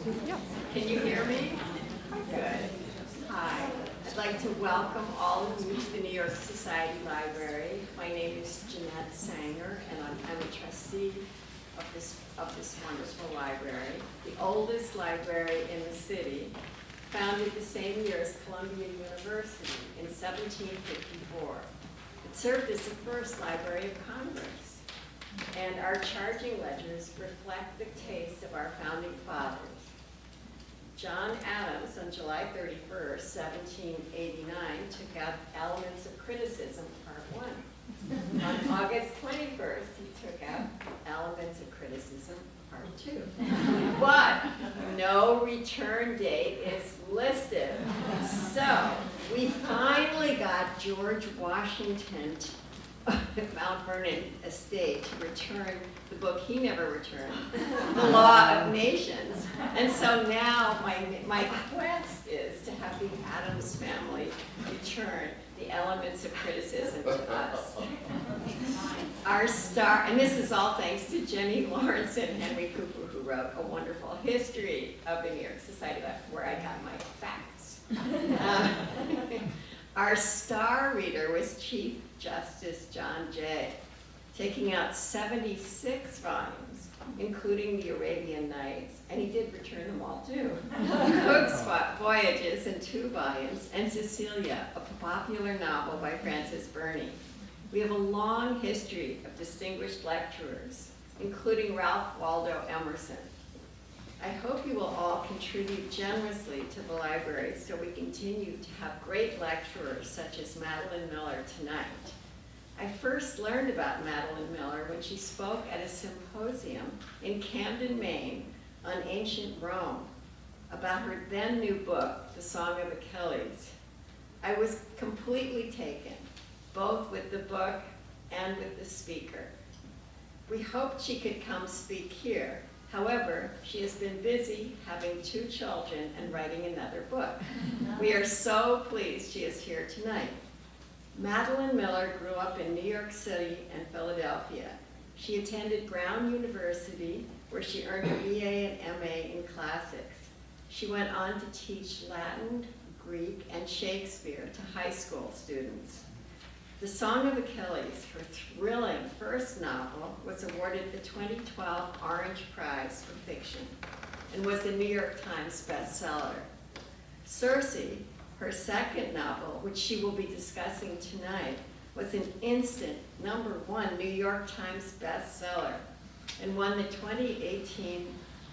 Can you hear me? Good. Hi. I'd like to welcome all of you to the New York Society Library. My name is Jeanette Sanger, and I'm a trustee of this wonderful library, the oldest library in the city, founded the same year as Columbia University in 1754. It served as the first Library of Congress, and our charging ledgers reflect the taste of our founding fathers. John Adams, on July 31st, 1789, took out Elements of Criticism, Part 1. On August 21st, he took out Elements of Criticism, Part 2. But no return date is listed. So we finally got George Washington Mount Vernon estate to return the book he never returned, The Law of Nations. And so now my quest is to have the Adams family return the Elements of Criticism to us. Our star, and this is all thanks to Jenny Lawrence and Henry Cooper, who wrote a wonderful history of the New York Society, where I got my facts. Our star reader was Chief Justice John Jay, taking out 76 volumes, including the Arabian Nights, and he did return them all too. Cook's Voyages in 2 volumes, and Cecilia, a popular novel by Frances Burney. We have a long history of distinguished lecturers, including Ralph Waldo Emerson. I hope you will all contribute generously to the library so we continue to have great lecturers such as Madeline Miller tonight. I first learned about Madeline Miller when she spoke at a symposium in Camden, Maine on ancient Rome about her then new book, The Song of Achilles. I was completely taken, both with the book and with the speaker. We hoped she could come speak here. However, she has been busy having 2 children and writing another book. We are so pleased she is here tonight. Madeline Miller grew up in New York City and Philadelphia. She attended Brown University, where she earned a BA and MA in classics. She went on to teach Latin, Greek, and Shakespeare to high school students. The Song of Achilles, her thrilling first novel, was awarded the 2012 Orange Prize for Fiction and was a New York Times bestseller. Circe, her second novel, which she will be discussing tonight, was an instant #1 New York Times bestseller and won the 2018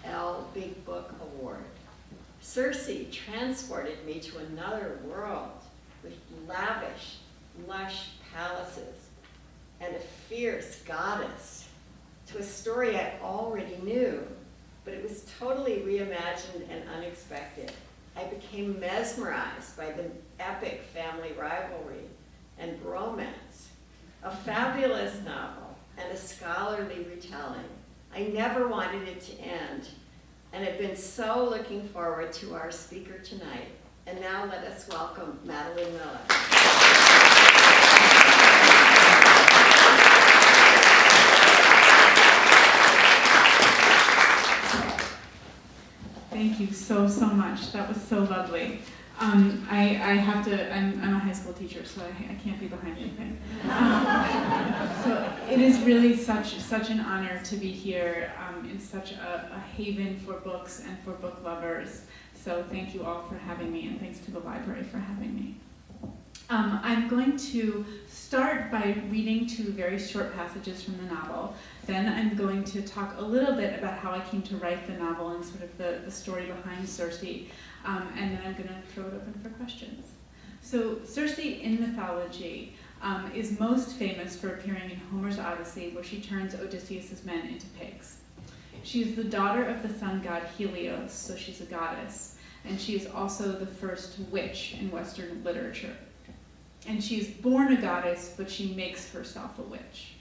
Elle Big Book Award. Circe transported me to another world with lavish, lush palaces and a fierce goddess, to a story I already knew, but it was totally reimagined and unexpected. I became mesmerized by the epic family rivalry and romance, a fabulous novel and a scholarly retelling. I never wanted it to end, and I've been so looking forward to our speaker tonight. And now let us welcome Madeline Miller. Thank you so much. That was so lovely. I'm a high school teacher, so I can't be behind anything. So it is really such an honor to be here in such a haven for books and for book lovers. So thank you all for having me, and thanks to the library for having me. I'm going to start by reading 2 very short passages from the novel. Then I'm going to talk a little bit about how I came to write the novel and sort of the story behind Circe, and then I'm going to throw it open for questions. So Circe in mythology is most famous for appearing in Homer's Odyssey, where she turns Odysseus's men into pigs. She is the daughter of the sun god Helios, so she's a goddess, and she is also the first witch in Western literature. And she is born a goddess, but she makes herself a witch.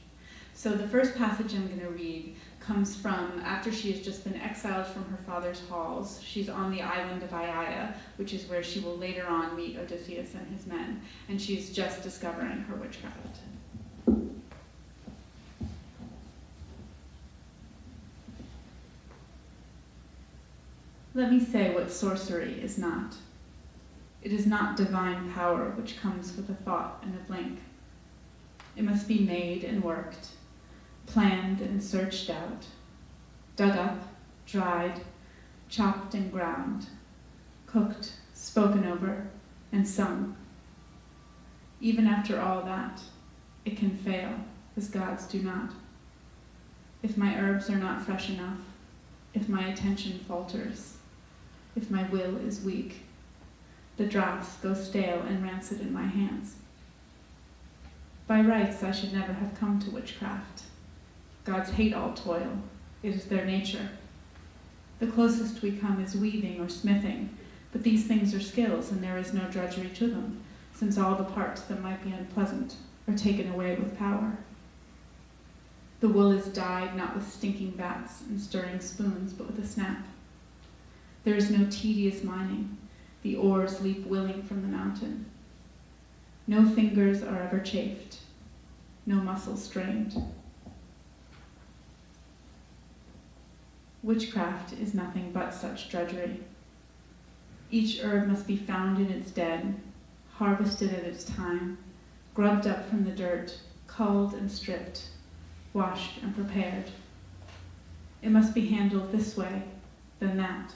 So the first passage I'm going to read comes from after she has just been exiled from her father's halls. She's on the island of Aiaia, which is where she will later on meet Odysseus and his men, and she's just discovering her witchcraft. Let me say what sorcery is not. It is not divine power which comes with a thought and a blink. It must be made and worked, planned and searched out, dug up, dried, chopped and ground, cooked, spoken over, and sung. Even after all that, it can fail, as gods do not. If my herbs are not fresh enough, if my attention falters, if my will is weak, the drops go stale and rancid in my hands. By rights, I should never have come to witchcraft. Gods hate all toil. It is their nature. The closest we come is weaving or smithing, but these things are skills, and there is no drudgery to them, since all the parts that might be unpleasant are taken away with power. The wool is dyed not with stinking bats and stirring spoons, but with a snap. There is no tedious mining. The oars leap willing from the mountain. No fingers are ever chafed, no muscles strained. Witchcraft is nothing but such drudgery. Each herb must be found in its den, harvested at its time, grubbed up from the dirt, culled and stripped, washed and prepared. It must be handled this way, then that,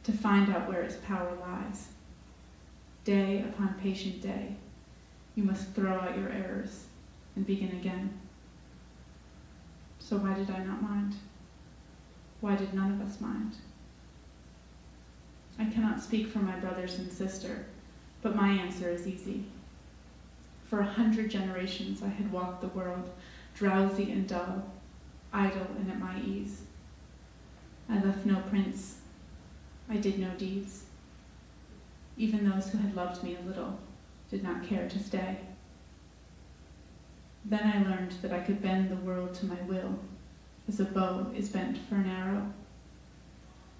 to find out where its power lies. Day upon patient day, you must throw out your errors and begin again. So why did I not mind? Why did none of us mind? I cannot speak for my brothers and sister, but my answer is easy. For 100 generations I had walked the world, drowsy and dull, idle and at my ease. I left no prints. I did no deeds. Even those who had loved me a little did not care to stay. Then I learned that I could bend the world to my will, as a bow is bent for an arrow.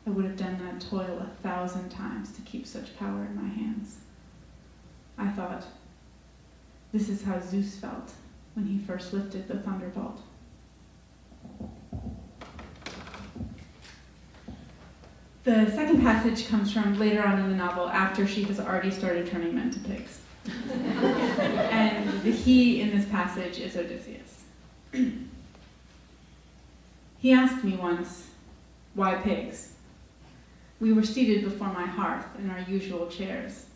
I would have done that toil 1,000 times to keep such power in my hands. I thought, this is how Zeus felt when he first lifted the thunderbolt. The second passage comes from later on in the novel, after she has already started turning men to pigs. And the he in this passage is Odysseus. He asked me once, why pigs? We were seated before my hearth in our usual chairs.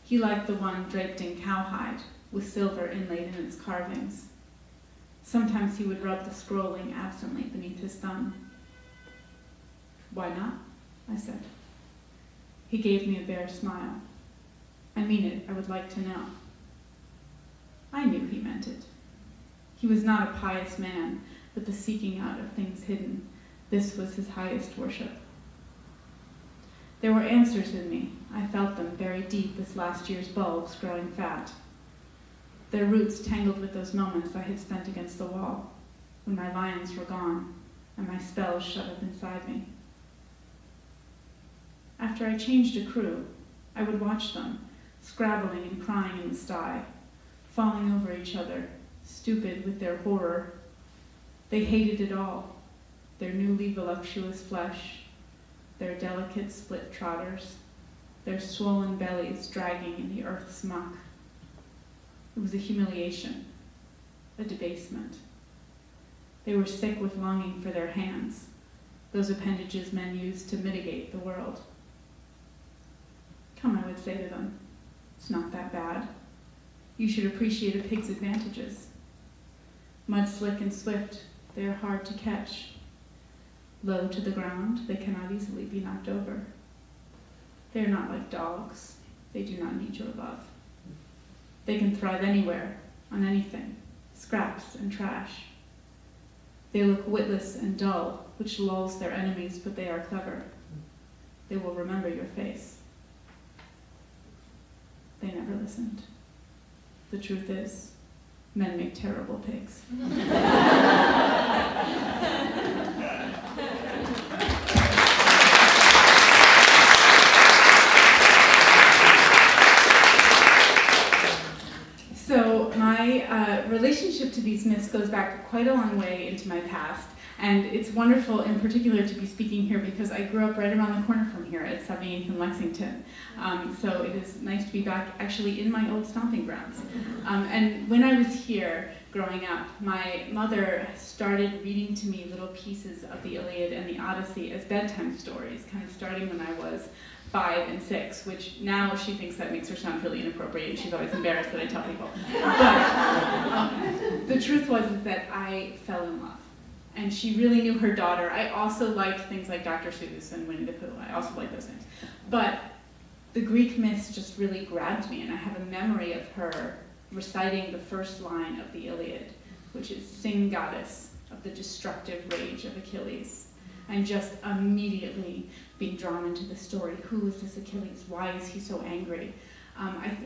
He liked the one draped in cowhide, with silver inlaid in its carvings. Sometimes he would rub the scrolling absently beneath his thumb. Why not? I said. He gave me a bare smile. I mean it, I would like to know. I knew he meant it. He was not a pious man, but the seeking out of things hidden, this was his highest worship. There were answers in me. I felt them buried deep as last year's bulbs growing fat. Their roots tangled with those moments I had spent against the wall, when my lions were gone and my spells shut up inside me. After I changed a crew, I would watch them, scrabbling and crying in the sty, falling over each other, stupid with their horror. They hated it all, their newly voluptuous flesh, their delicate split trotters, their swollen bellies dragging in the earth's muck. It was a humiliation, a debasement. They were sick with longing for their hands, those appendages men use to mitigate the world. Come, I would say to them, it's not that bad. You should appreciate a pig's advantages. Mud slick and swift, they are hard to catch. Low to the ground, they cannot easily be knocked over. They are not like dogs. They do not need your love. They can thrive anywhere, on anything, scraps and trash. They look witless and dull, which lulls their enemies, but they are clever. They will remember your face. They never listened. The truth is, men make terrible pigs. So my relationship to these myths goes back quite a long way into my past. And it's wonderful in particular to be speaking here because I grew up right around the corner from here at 78th and Lexington. So it is nice to be back actually in my old stomping grounds. And when I was here growing up, my mother started reading to me little pieces of the Iliad and the Odyssey as bedtime stories, kind of starting when I was 5 and 6, which now she thinks that makes her sound really inappropriate, and she's always embarrassed that I tell people. But the truth was that I fell in love. And she really knew her daughter. I also liked things like Dr. Seuss and Winnie the Pooh. I also liked those things. But the Greek myths just really grabbed me, and I have a memory of her reciting the first line of the Iliad, which is, "Sing, goddess, of the destructive rage of Achilles," and just immediately being drawn into the story. Who is this Achilles? Why is he so angry?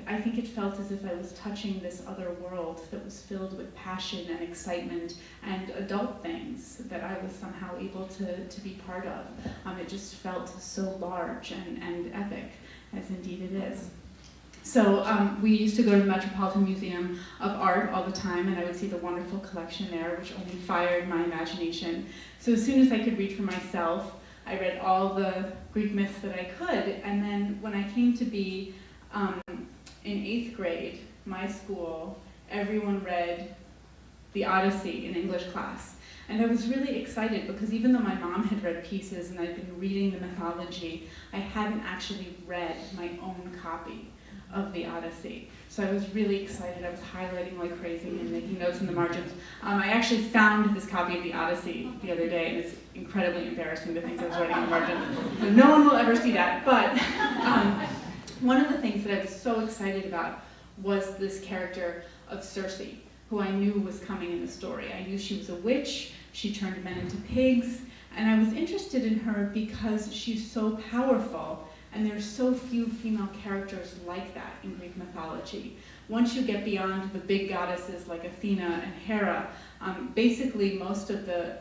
I think it felt as if I was touching this other world that was filled with passion and excitement and adult things that I was somehow able to be part of. It just felt so large and epic, as indeed it is. So we used to go to the Metropolitan Museum of Art all the time, and I would see the wonderful collection there, which only fired my imagination. So as soon as I could read for myself, I read all the Greek myths that I could, and then when I came to be in 8th grade, my school, everyone read the Odyssey in English class. And I was really excited because even though my mom had read pieces and I'd been reading the mythology, I hadn't actually read my own copy of the Odyssey. So I was really excited. I was highlighting like crazy and making notes in the margins. I actually found this copy of the Odyssey the other day, and it's incredibly embarrassing, the things I was writing in the margins. So no one will ever see that. But one of the things that I was so excited about was this character of Circe, who I knew was coming in the story. I knew she was a witch, she turned men into pigs, and I was interested in her because she's so powerful, and there's so few female characters like that in Greek mythology. Once you get beyond the big goddesses like Athena and Hera, basically most of the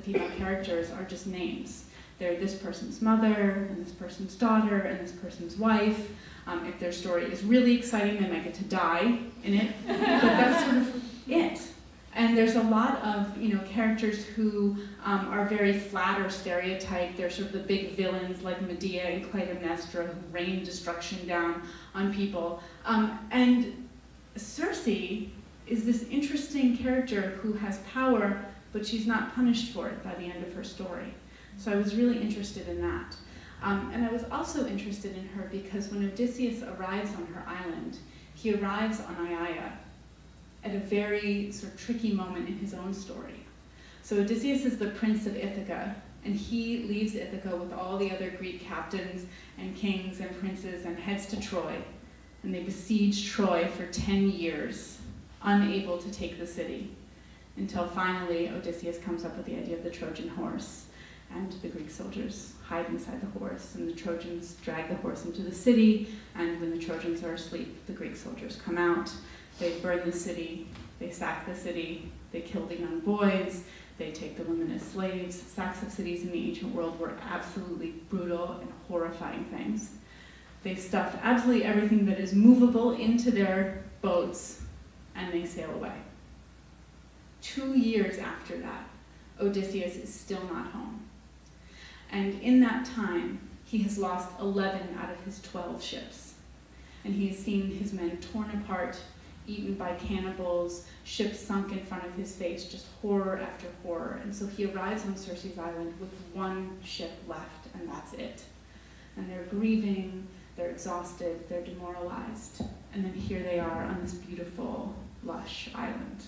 female characters are just names. They're this person's mother, and this person's daughter, and this person's wife. If their story is really exciting, they might get to die in it, but that's sort of it. And there's a lot of characters who are very flat or stereotyped. They're sort of the big villains like Medea and Clytemnestra who rain destruction down on people. And Circe is this interesting character who has power, but she's not punished for it by the end of her story. So I was really interested in that. And I was also interested in her because when Odysseus arrives on her island, he arrives on Aiaia at a very sort of tricky moment in his own story. So Odysseus is the prince of Ithaca, and he leaves Ithaca with all the other Greek captains and kings and princes and heads to Troy. And they besiege Troy for 10 years, unable to take the city, until finally Odysseus comes up with the idea of the Trojan horse. And the Greek soldiers hide inside the horse, and the Trojans drag the horse into the city, and when the Trojans are asleep, the Greek soldiers come out, they burn the city, they sack the city, they kill the young boys, they take the women as slaves. Sacks of cities in the ancient world were absolutely brutal and horrifying things. They stuff absolutely everything that is movable into their boats, and they sail away. 2 years after that, Odysseus is still not home. And in that time, he has lost 11 out of his 12 ships. And he has seen his men torn apart, eaten by cannibals, ships sunk in front of his face, just horror after horror. And so he arrives on Circe's island with one ship left, and that's it. And they're grieving, they're exhausted, they're demoralized. And then here they are on this beautiful, lush island.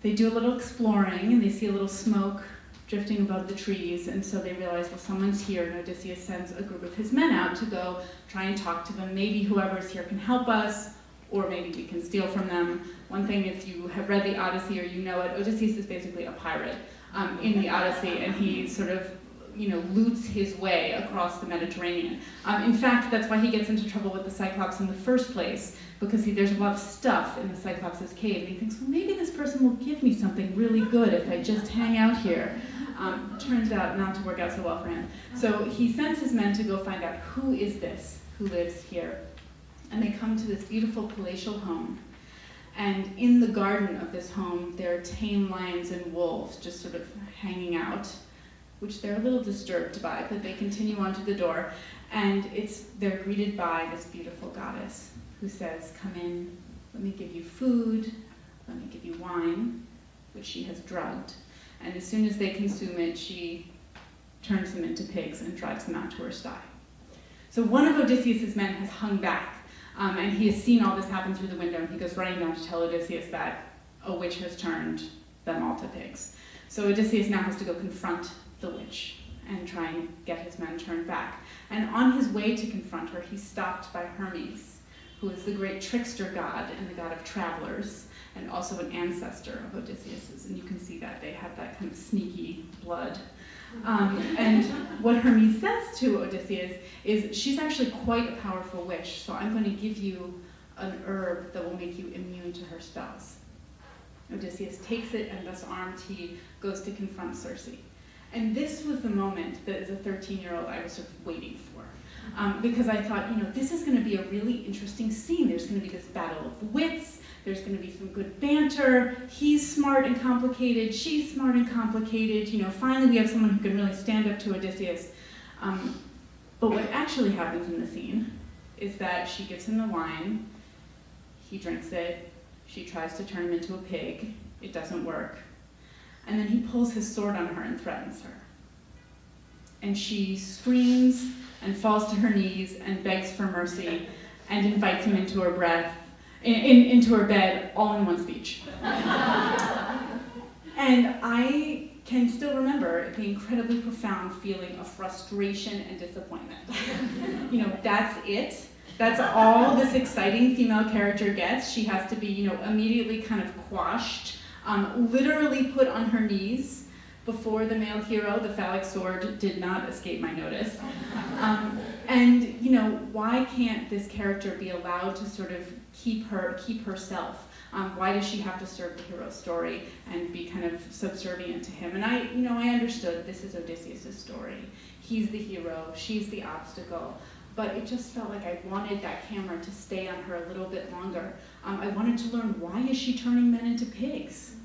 They do a little exploring, and they see a little smoke drifting above the trees, and so they realize, well, someone's here, and Odysseus sends a group of his men out to go try and talk to them. Maybe whoever's here can help us, or maybe we can steal from them. One thing, if you have read the Odyssey or you know it, Odysseus is basically a pirate in the Odyssey, and he sort of loots his way across the Mediterranean. In fact, that's why he gets into trouble with the Cyclops in the first place, because there's a lot of stuff in the Cyclops' cave, and he thinks, well, maybe this person will give me something really good if I just hang out here. Turns out not to work out so well for him. So he sends his men to go find out who is this who lives here. And they come to this beautiful palatial home. And in the garden of this home, there are tame lions and wolves just sort of hanging out, which they're a little disturbed by, but they continue on to the door. And they're greeted by this beautiful goddess who says, "Come in, let me give you food, let me give you wine," which she has drugged. And as soon as they consume it, she turns them into pigs and drives them out to her sty. So one of Odysseus's men has hung back, and he has seen all this happen through the window, and he goes running down to tell Odysseus that a witch has turned them all to pigs. So Odysseus now has to go confront the witch and try and get his men turned back. And on his way to confront her, he's stopped by Hermes, who is the great trickster god and the god of travelers, and also an ancestor of Odysseus's. And you can see that they have that kind of sneaky blood. And what Hermes says to Odysseus is, she's actually quite a powerful witch, so I'm going to give you an herb that will make you immune to her spells. Odysseus takes it, and thus armed, he goes to confront Circe. And this was the moment that as a 13-year-old I was sort of waiting for. Because I thought, this is going to be a really interesting scene. There's going to be this battle of wits. There's going to be some good banter. He's smart and complicated. She's smart and complicated. Finally we have someone who can really stand up to Odysseus. But what actually happens in the scene is that she gives him the wine. He drinks it. She tries to turn him into a pig. It doesn't work. And then he pulls his sword on her and threatens her. And she screams and falls to her knees and begs for mercy and invites him into her into her bed, all in one speech. And I can still remember the incredibly profound feeling of frustration and disappointment. That's it. That's all this exciting female character gets. She has to be, immediately kind of quashed, literally put on her knees before the male hero. The phallic sword did not escape my notice. And why can't this character be allowed to sort of keep herself? Why does she have to serve the hero's story and be kind of subservient to him? And I understood this is Odysseus' story. He's the hero, she's the obstacle. But it just felt like I wanted that camera to stay on her a little bit longer. I wanted to learn, why is she turning men into pigs?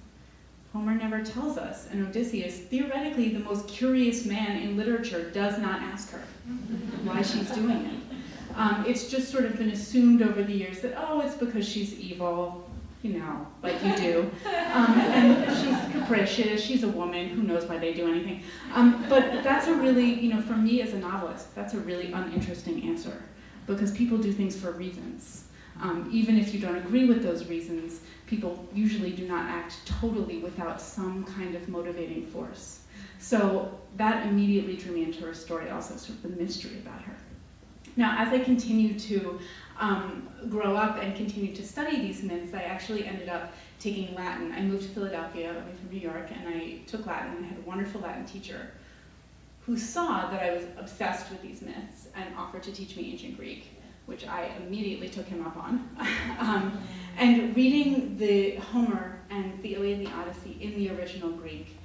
Homer never tells us, and Odysseus, theoretically the most curious man in literature, does not ask her why she's doing it. It's just sort of been assumed over the years that, it's because she's evil, like you do. And she's capricious, she's a woman, who knows why they do anything. But that's a really, for me as a novelist, that's a really uninteresting answer, because people do things for reasons. Even if you don't agree with those reasons, people usually do not act totally without some kind of motivating force. So that immediately drew me into her story, also sort of the mystery about her. Now, as I continued to grow up and continue to study these myths, I actually ended up taking Latin. I moved to Philadelphia, away from New York, and I took Latin. I had a wonderful Latin teacher who saw that I was obsessed with these myths and offered to teach me ancient Greek, which I immediately took him up on. And reading the Homer and the Iliad and the Odyssey in the original Greek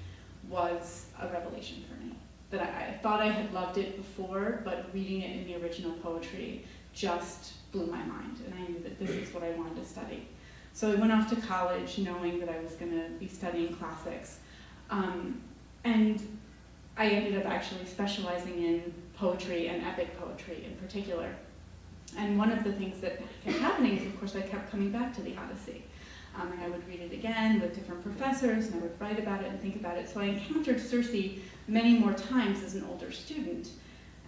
was a revelation for me. That I thought I had loved it before, but reading it in the original poetry just blew my mind, and I knew that this is what I wanted to study. So I went off to college knowing that I was going to be studying classics. And I ended up actually specializing in poetry and epic poetry in particular. And one of the things that kept happening is, of course, I kept coming back to the Odyssey. And I would read it again with different professors, and I would write about it and think about it. So I encountered Circe many more times as an older student.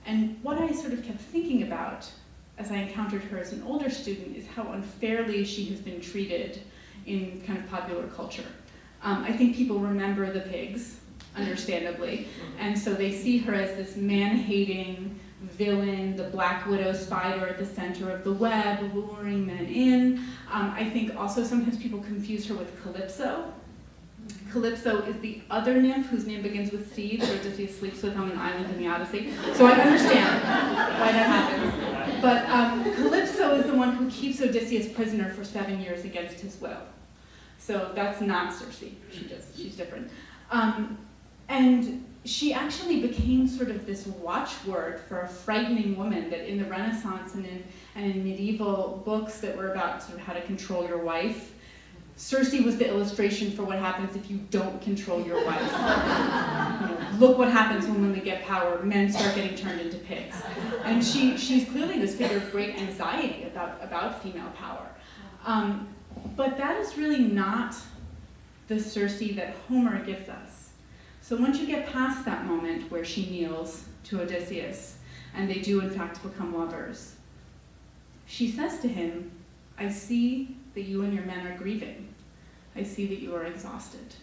And what I sort of kept thinking about as I encountered her as an older student is how unfairly she has been treated in kind of popular culture. I think people remember the pigs, understandably, and so they see her as this man-hating villain, the black widow spider at the center of the web, luring men in. I think also sometimes people confuse her with Calypso. Calypso is the other nymph whose name begins with C that Odysseus sleeps with on an island in the Odyssey. So I understand why that happens. But Calypso is the one who keeps Odysseus prisoner for 7 years against his will. So that's not Circe. She's different. And she actually became sort of this watchword for a frightening woman that in the Renaissance and in medieval books that were about sort of how to control your wife, Circe was the illustration for what happens if you don't control your wife. Look what happens when women get power. Men start getting turned into pigs. And she's clearly this figure of great anxiety about female power. But that is really not the Circe that Homer gives us. So once you get past that moment where she kneels to Odysseus, and they do in fact become lovers, she says to him, I see that you and your men are grieving. I see that you are exhausted.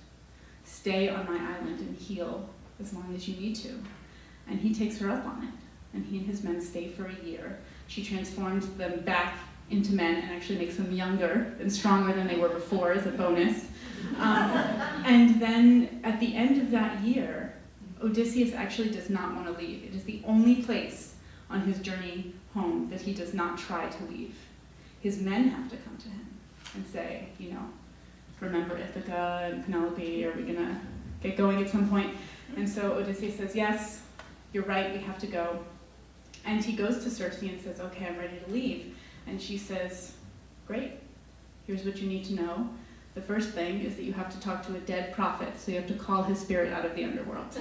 Stay on my island and heal as long as you need to. And he takes her up on it, and he and his men stay for a year. She transforms them back into men and actually makes them younger and stronger than they were before as a bonus. And then at the end of that year, Odysseus actually does not want to leave. It is the only place on his journey home that he does not try to leave. His men have to come to him and say, remember Ithaca and Penelope, are we gonna get going at some point? And so Odysseus says, yes, you're right, we have to go. And he goes to Circe and says, okay, I'm ready to leave. And she says, great, here's what you need to know. The first thing is that you have to talk to a dead prophet, so you have to call his spirit out of the underworld.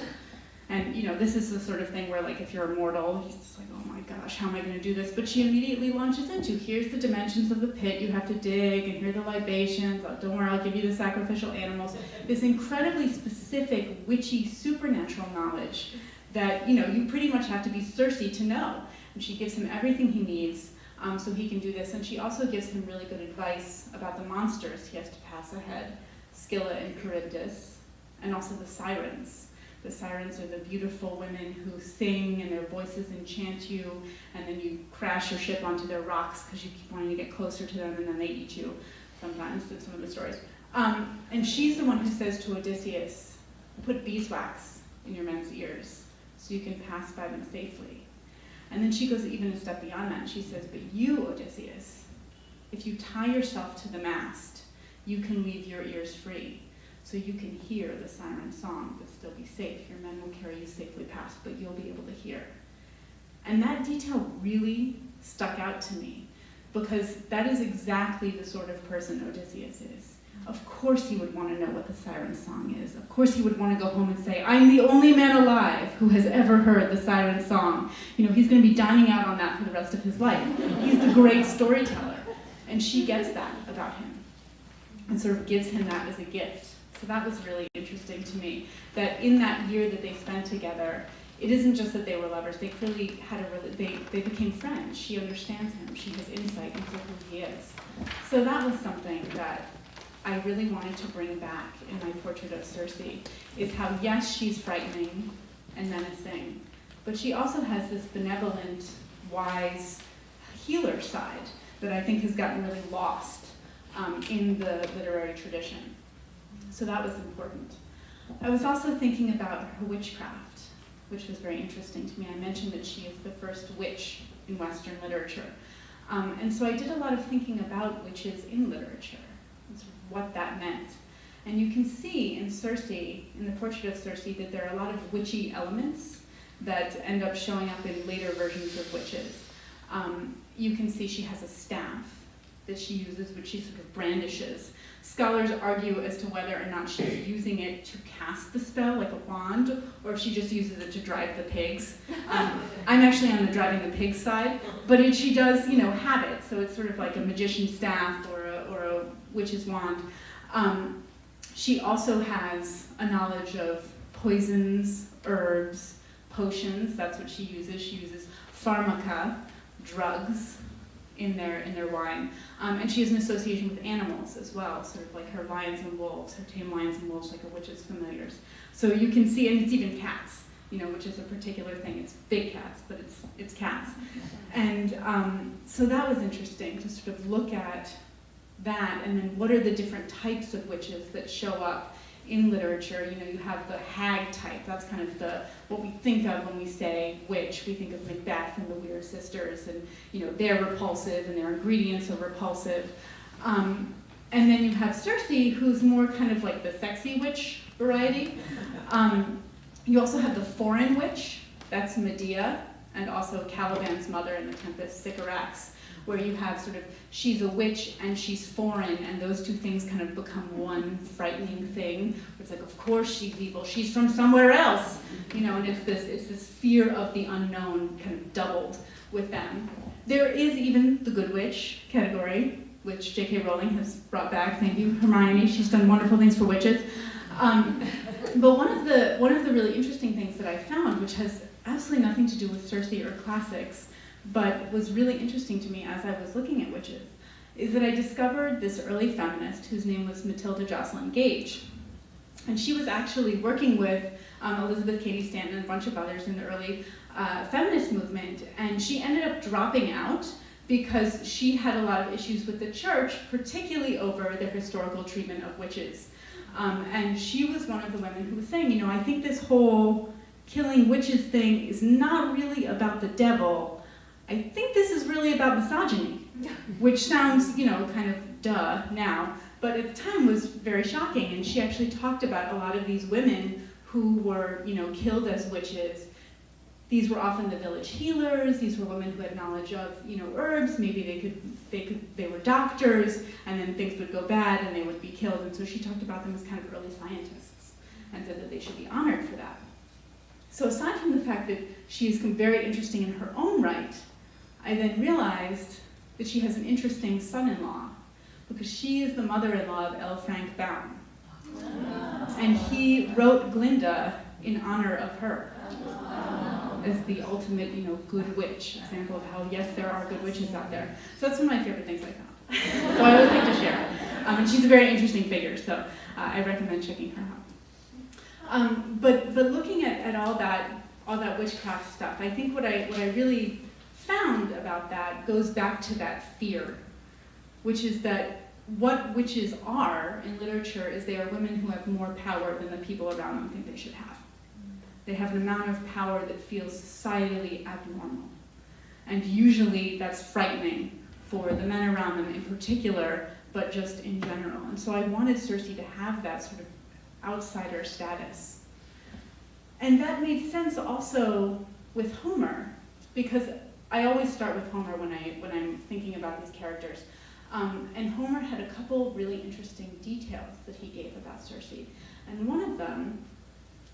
And this is the sort of thing where, like, if you're immortal, he's just like, oh my gosh, how am I going to do this? But she immediately launches into, here's the dimensions of the pit, you have to dig, and here are the libations, don't worry, I'll give you the sacrificial animals. This incredibly specific, witchy, supernatural knowledge that, you pretty much have to be Circe to know. And she gives him everything he needs so he can do this. And she also gives him really good advice about the monsters he has to pass ahead, Scylla and Charybdis, and also the sirens. The sirens are the beautiful women who sing and their voices enchant you, and then you crash your ship onto their rocks because you keep wanting to get closer to them, and then they eat you sometimes in some of the stories. And she's the one who says to Odysseus, put beeswax in your men's ears so you can pass by them safely. And then she goes even a step beyond that, and she says, but you, Odysseus, if you tie yourself to the mast, you can leave your ears free. So you can hear the siren song, but still be safe. Your men will carry you safely past, but you'll be able to hear. And that detail really stuck out to me, because that is exactly the sort of person Odysseus is. Of course he would want to know what the siren song is. Of course he would want to go home and say, I'm the only man alive who has ever heard the siren song. He's going to be dining out on that for the rest of his life. He's the great storyteller. And she gets that about him and sort of gives him that as a gift. So that was really interesting to me, that in that year that they spent together, it isn't just that they were lovers, they clearly had they became friends. She understands him, she has insight into who he is. So that was something that I really wanted to bring back in my portrait of Circe, is how, yes, she's frightening and menacing, but she also has this benevolent, wise, healer side that I think has gotten really lost in the literary tradition. So that was important. I was also thinking about her witchcraft, which was very interesting to me. I mentioned that she is the first witch in Western literature. And so I did a lot of thinking about witches in literature, and sort of what that meant. And you can see in Circe, in the portrait of Circe, that there are a lot of witchy elements that end up showing up in later versions of witches. You can see she has a staff that she uses, which she sort of brandishes. Scholars argue as to whether or not she's using it to cast the spell, like a wand, or if she just uses it to drive the pigs. I'm actually on the driving the pigs side, but she does, have it. So it's sort of like a magician's staff or a witch's wand. She also has a knowledge of poisons, herbs, potions. That's what she uses. She uses pharmaca, drugs, in their wine. And she has an association with animals as well, sort of like her lions and wolves, her tame lions and wolves, like her witches' familiars. So you can see, and it's even cats, which is a particular thing. It's big cats, but it's cats. And so that was interesting to sort of look at that, and then what are the different types of witches that show up in literature. You have the hag type. That's kind of what we think of when we say witch. We think of Macbeth and the Weird Sisters, and they're repulsive and their ingredients are repulsive. And then you have Circe, who's more kind of like the sexy witch variety. You also have the foreign witch. That's Medea and also Caliban's mother in The Tempest, Sycorax, where you have sort of, she's a witch and she's foreign, and those two things kind of become one frightening thing. It's like, of course she's evil, she's from somewhere else, you know, and it's this fear of the unknown kind of doubled with them. There is even the good witch category, which J.K. Rowling has brought back. Thank you, Hermione. She's done wonderful things for witches. But one of the really interesting things that I found, which has absolutely nothing to do with Circe or classics, but was really interesting to me as I was looking at witches, is that I discovered this early feminist whose name was Matilda Jocelyn Gage. And she was actually working with Elizabeth Cady Stanton and a bunch of others in the early feminist movement, and she ended up dropping out because she had a lot of issues with the church, particularly over their historical treatment of witches. And she was one of the women who was saying, you know, I think this whole killing witches thing is not really about the devil. I think this is really about misogyny, which sounds, you know, kind of duh now, but at the time was very shocking. And she actually talked about a lot of these women who were, you know, killed as witches. These were often the village healers. These were women who had knowledge of, you know, herbs. Maybe they were doctors, and then things would go bad and they would be killed. And so she talked about them as kind of early scientists and said that they should be honored for that. So aside from the fact that she is very interesting in her own right, I then realized that she has an interesting son-in-law, because she is the mother-in-law of L. Frank Baum. And he wrote Glinda in honor of her as the ultimate, you know, good witch, example of how, yes, there are good witches out there. So that's one of my favorite things I found. So I always like to share it. And she's a very interesting figure, so I recommend checking her out. But looking at all that witchcraft stuff, I think what I really found about that goes back to that fear, which is that what witches are in literature is they are women who have more power than the people around them think they should have. They have an amount of power that feels societally abnormal. And usually that's frightening for the men around them in particular, but just in general. And so I wanted Circe to have that sort of outsider status. And that made sense also with Homer, because I always start with Homer when I'm thinking about these characters. And Homer had a couple really interesting details that he gave about Circe. And one of them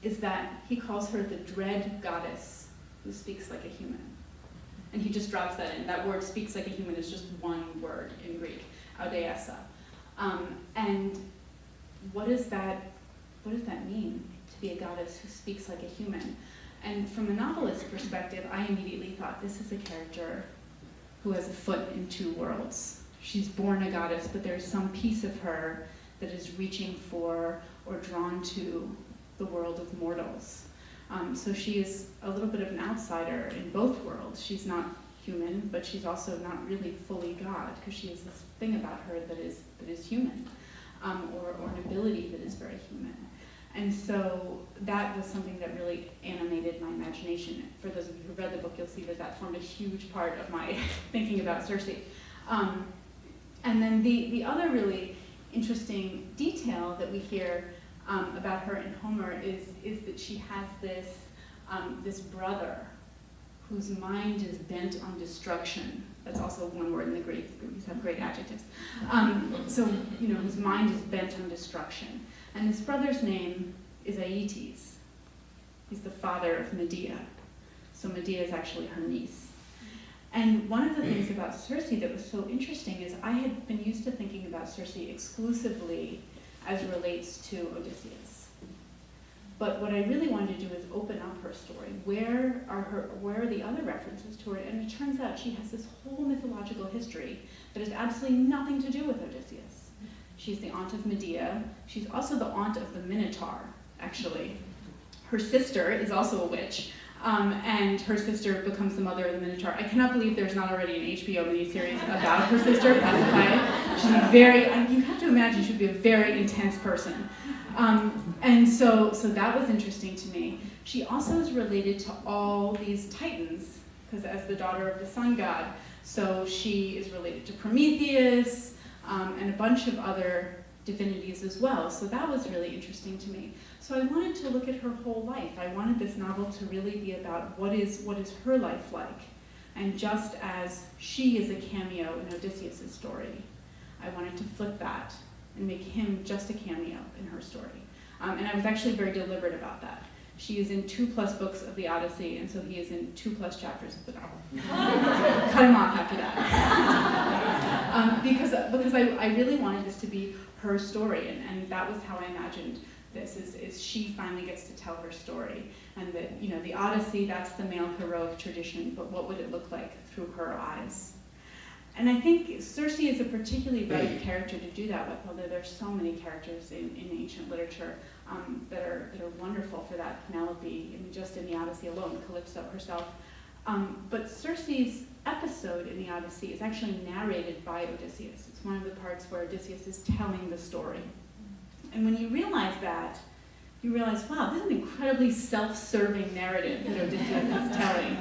is that he calls her the dread goddess who speaks like a human. And he just drops that in. That word, speaks like a human, is just one word in Greek, audeessa. And what does that mean, to be a goddess who speaks like a human? And from a novelist's perspective, I immediately thought, this is a character who has a foot in two worlds. She's born a goddess, but there's some piece of her that is reaching for or drawn to the world of mortals. So she is a little bit of an outsider in both worlds. She's not human, but she's also not really fully God, because she has this thing about her that is human, or an ability that is very human. And so that was something that really animated my imagination. For those of you who read the book, you'll see that formed a huge part of my thinking about Circe. And then the other really interesting detail that we hear about her in Homer is that she has this brother whose mind is bent on destruction. That's also one word in the Greek. The Greeks have great adjectives. So, you know, whose mind is bent on destruction. And this brother's name is Aeetes. He's the father of Medea. So Medea is actually her niece. And one of the things about Circe that was so interesting is I had been used to thinking about Circe exclusively as relates to Odysseus. But what I really wanted to do is open up her story. Where are the other references to her? And it turns out she has this whole mythological history that has absolutely nothing to do with Odysseus. She's the aunt of Medea. She's also the aunt of the Minotaur, actually. Her sister is also a witch, and her sister becomes the mother of the Minotaur. I cannot believe there's not already an HBO miniseries about her sister, Pasiphae. She's you have to imagine she would be a very intense person. And so that was interesting to me. She also is related to all these titans, because as the daughter of the sun god, so she is related to Prometheus, and a bunch of other divinities as well. So that was really interesting to me. So I wanted to look at her whole life. I wanted this novel to really be about what is her life like. And just as she is a cameo in Odysseus' story, I wanted to flip that and make him just a cameo in her story. And I was actually very deliberate about that. She is in 2+ books of the Odyssey, and so he is in 2+ chapters of the novel. Cut him off after that. Because I really wanted this to be her story, and that was how I imagined this, is she finally gets to tell her story. And that, the Odyssey, that's the male heroic tradition, but what would it look like through her eyes? And I think Circe is a particularly right character to do that with, although there's so many characters in ancient literature that are wonderful for that. Penelope, just in the Odyssey alone, Calypso herself. But Circe's episode in the Odyssey is actually narrated by Odysseus. It's one of the parts where Odysseus is telling the story. And when you realize that, you realize, wow, this is an incredibly self-serving narrative that Odysseus is telling.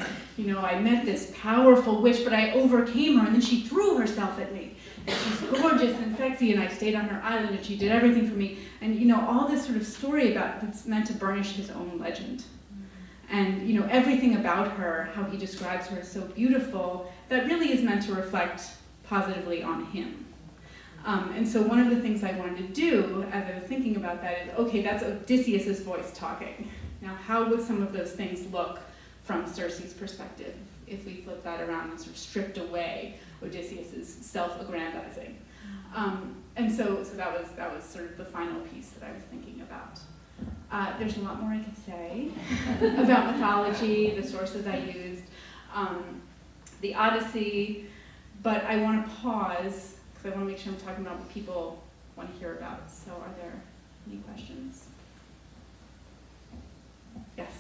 I met this powerful witch, but I overcame her, and then she threw herself at me. And she's gorgeous and sexy, and I stayed on her island, and she did everything for me. And, all this sort of story that's meant to burnish his own legend. And, everything about her, how he describes her, is so beautiful, that really is meant to reflect positively on him. And so one of the things I wanted to do, as I was thinking about that, is, okay, that's Odysseus' voice talking. Now, how would some of those things look from Circe's perspective if we flip that around and sort of stripped away Odysseus' self-aggrandizing? And so that was sort of the final piece that I was thinking about. There's a lot more I could say about mythology, the sources I used, the Odyssey, but I want to pause because I want to make sure I'm talking about what people want to hear about. So are there any questions? Yes?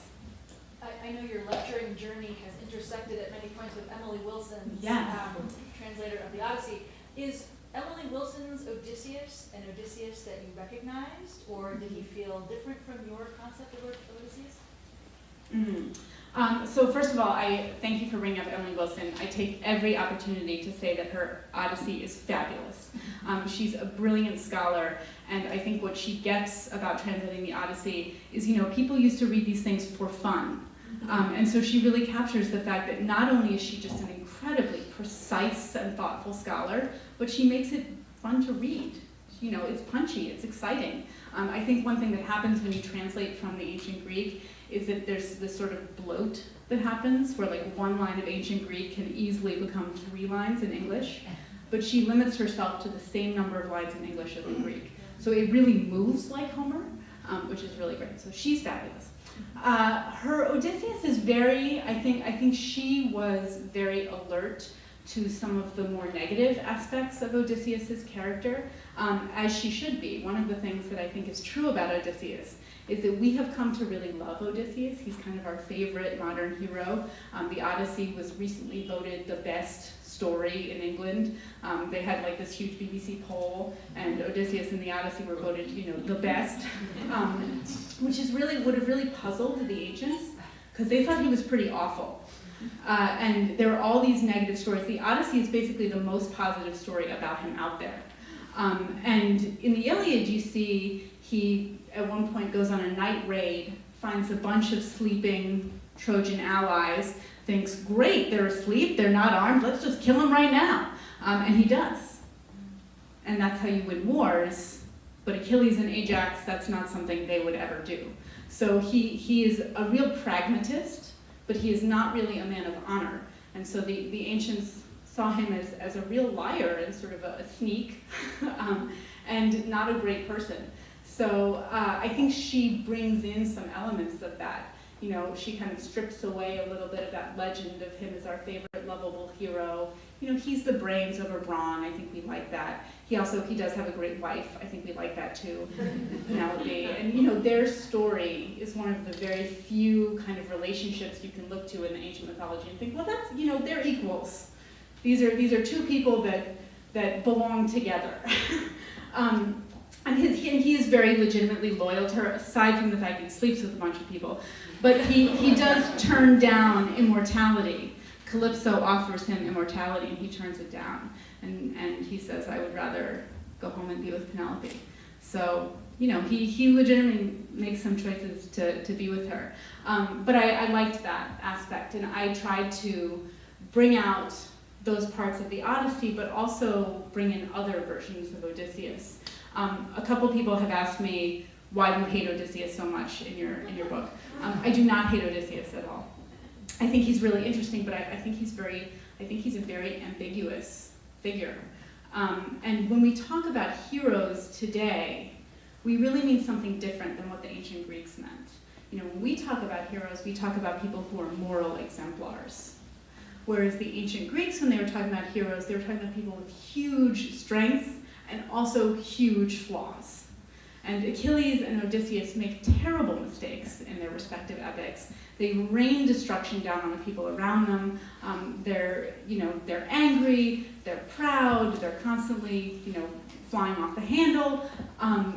I know your lecturing journey has intersected at many points with Emily Wilson's translator of the Odyssey. Is Emily Wilson's Odysseus an Odysseus that you recognized, or did he feel different from your concept of Odysseus? So first of all, I thank you for bringing up Emily Wilson. I take every opportunity to say that her Odyssey is fabulous. She's a brilliant scholar, and I think what she gets about translating the Odyssey is, people used to read these things for fun. And so she really captures the fact that not only is she just an incredibly precise and thoughtful scholar, but she makes it fun to read. It's punchy, it's exciting. I think one thing that happens when you translate from the ancient Greek is that there's this sort of bloat that happens where like one line of ancient Greek can easily become 3 lines in English, but she limits herself to the same number of lines in English as in Greek. So it really moves like Homer, which is really great. So she's fabulous. Her Odysseus is I think she was very alert to some of the more negative aspects of Odysseus's character, as she should be. One of the things that I think is true about Odysseus is that we have come to really love Odysseus. He's kind of our favorite modern hero. The Odyssey was recently voted the best story in England. They had like this huge BBC poll, and Odysseus and the Odyssey were voted, the best, which would have really puzzled the ancients, because they thought he was pretty awful. And there were all these negative stories. The Odyssey is basically the most positive story about him out there. And in the Iliad, you see he, at one point, goes on a night raid, finds a bunch of sleeping Trojan allies, thinks, great, they're asleep, they're not armed, let's just kill them right now. And he does. And that's how you win wars. But Achilles and Ajax, that's not something they would ever do. So he is a real pragmatist, but he is not really a man of honor. And so the ancients saw him as a real liar and sort of a sneak, and not a great person. So I think she brings in some elements of that. She kind of strips away a little bit of that legend of him as our favorite lovable hero. He's the brains over brawn. I think we like that. He does have a great wife. I think we like that too, Penelope. And their story is one of the very few kind of relationships you can look to in the ancient mythology and think, well, that's, they're equals. These are 2 people that belong together. And he is very legitimately loyal to her, aside from the fact that he sleeps with a bunch of people. But he does turn down immortality. Calypso offers him immortality, and he turns it down. And he says, I would rather go home and be with Penelope. So, you know, he legitimately makes some choices to be with her. But I liked that aspect, and I tried to bring out those parts of the Odyssey, but also bring in other versions of Odysseus. A couple people have asked me, why do you hate Odysseus so much in your book? I do not hate Odysseus at all. I think he's really interesting, but I think he's a very ambiguous figure. And when we talk about heroes today, we really mean something different than what the ancient Greeks meant. You know, when we talk about heroes, we talk about people who are moral exemplars. Whereas the ancient Greeks, when they were talking about heroes, they were talking about people with huge strengths and also huge flaws. And Achilles and Odysseus make terrible mistakes in their respective epics. They rain destruction down on the people around them. They're angry, they're proud, they're constantly, flying off the handle.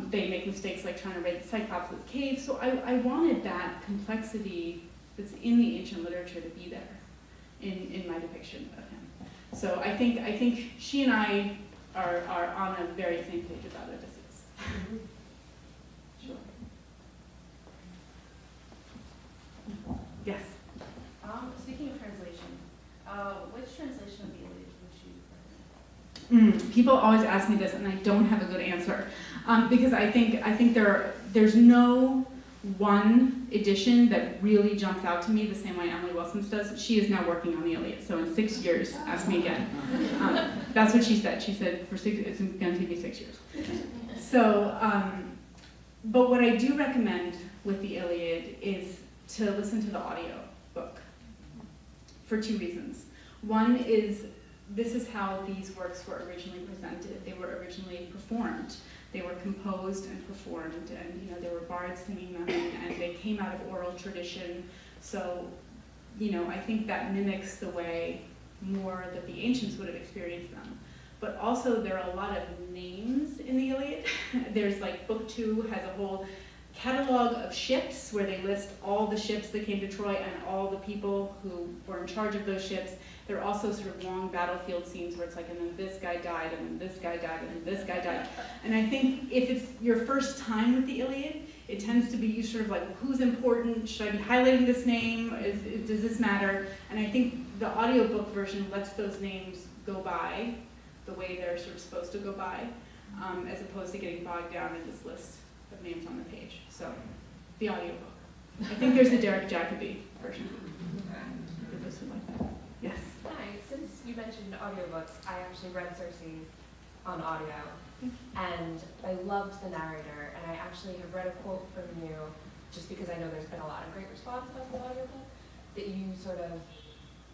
They make mistakes like trying to raid the Cyclops' cave. So I wanted that complexity that's in the ancient literature to be there in my depiction of him. So I think she and I are on a very same page about Odysseus. Sure. Yes. Speaking of translation, which translation of the Iliad would you recommend? People always ask me this, and I don't have a good answer, because I think there's no one edition that really jumps out to me the same way Emily Wilson's does. She is now working on the Iliad, so in 6 years, ask me again. That's what she said. She said it's going to take me 6 years. So, but what I do recommend with the Iliad is to listen to the audio book for 2 reasons. One is this is how these works were originally presented. They were originally performed. They were composed and performed, and there were bards singing them, and they came out of oral tradition. So, I think that mimics the way more that the ancients would have experienced them. But also there are a lot of names in the Iliad. There's like book 2 has a whole catalog of ships where they list all the ships that came to Troy and all the people who were in charge of those ships. There are also sort of long battlefield scenes where it's like, and then this guy died, and then this guy died, and then this guy died. And I think if it's your first time with the Iliad, it tends to be you sort of like, who's important? Should I be highlighting this name? Does this matter? And I think the audiobook version lets those names go by the way they're sort of supposed to go by, as opposed to getting bogged down in this list of names on the page. So, the audiobook. I think there's a Derek Jacobi version. For those who like that. Yes. Hi, since you mentioned audiobooks, I actually read Circe on audio, and I loved the narrator, and I actually have read a quote from you, just because I know there's been a lot of great response about the audiobook, that you sort of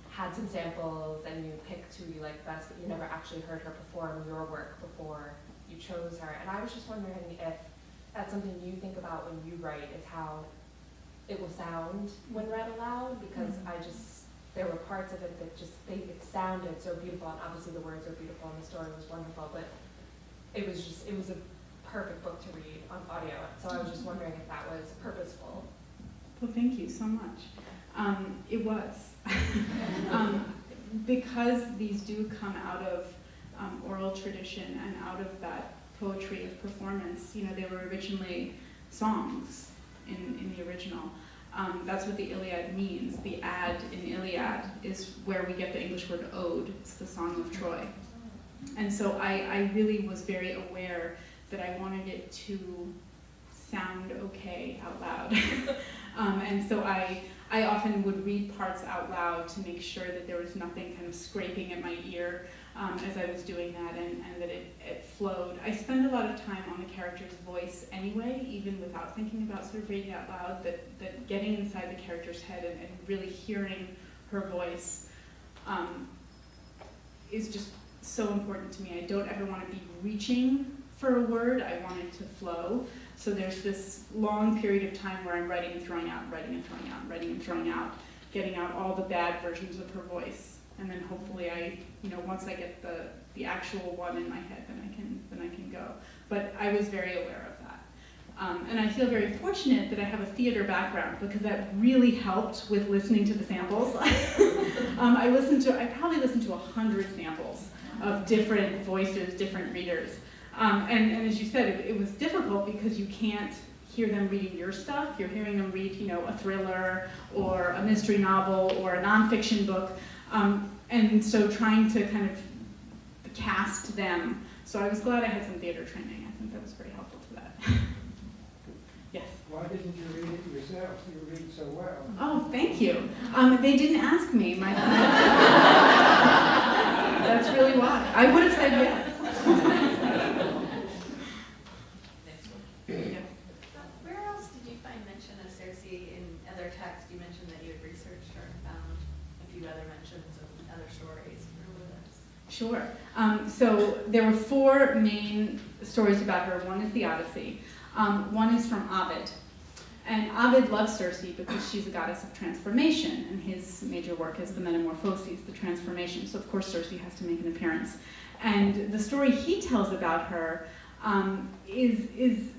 had some samples and you picked who you liked best, but you never actually heard her perform your work before you chose her. And I was just wondering if that's something you think about when you write, is how it will sound when read aloud, because there were parts of it that it sounded so beautiful, and obviously the words are beautiful and the story was wonderful, but it was a perfect book to read on audio. So I was just wondering if that was purposeful. Well, thank you so much. It was. Because these do come out of oral tradition and out of that poetry of performance, they were originally songs in the original. That's what the Iliad means. The ad in Iliad is where we get the English word ode. It's the Song of Troy. And so I really was very aware that I wanted it to sound okay out loud. And so I often would read parts out loud to make sure that there was nothing kind of scraping at my ear as I was doing that, and that it flowed. I spend a lot of time on the character's voice anyway, even without thinking about sort of reading out loud, that getting inside the character's head and really hearing her voice is just so important to me. I don't ever want to be reaching for a word. I want it to flow. So there's this long period of time where I'm writing and throwing out, writing and throwing out, writing and throwing out, getting out all the bad versions of her voice. And then hopefully once I get the actual one in my head, then I can go. But I was very aware of that. And I feel very fortunate that I have a theater background, because that really helped with listening to the samples. I probably listened to 100 samples of different voices, different readers. And as you said, it was difficult because you can't hear them reading your stuff. You're hearing them read, a thriller or a mystery novel or a nonfiction book. And so trying to kind of cast them. So I was glad I had some theater training. I think that was very helpful to that. Yes? Why didn't you read it yourself? You read so well. Oh, thank you. They didn't ask me. That's really why. I would have said yes. Yes. Where else did you find mention of Circe in other texts? You mentioned that you had researched or found a few other mentions of other stories. Where were those? Sure. So there were 4 main stories about her. One is the Odyssey. One is from Ovid. And Ovid loves Circe because she's a goddess of transformation, and his major work is the Metamorphoses, the transformation. So of course Circe has to make an appearance. And the story he tells about her is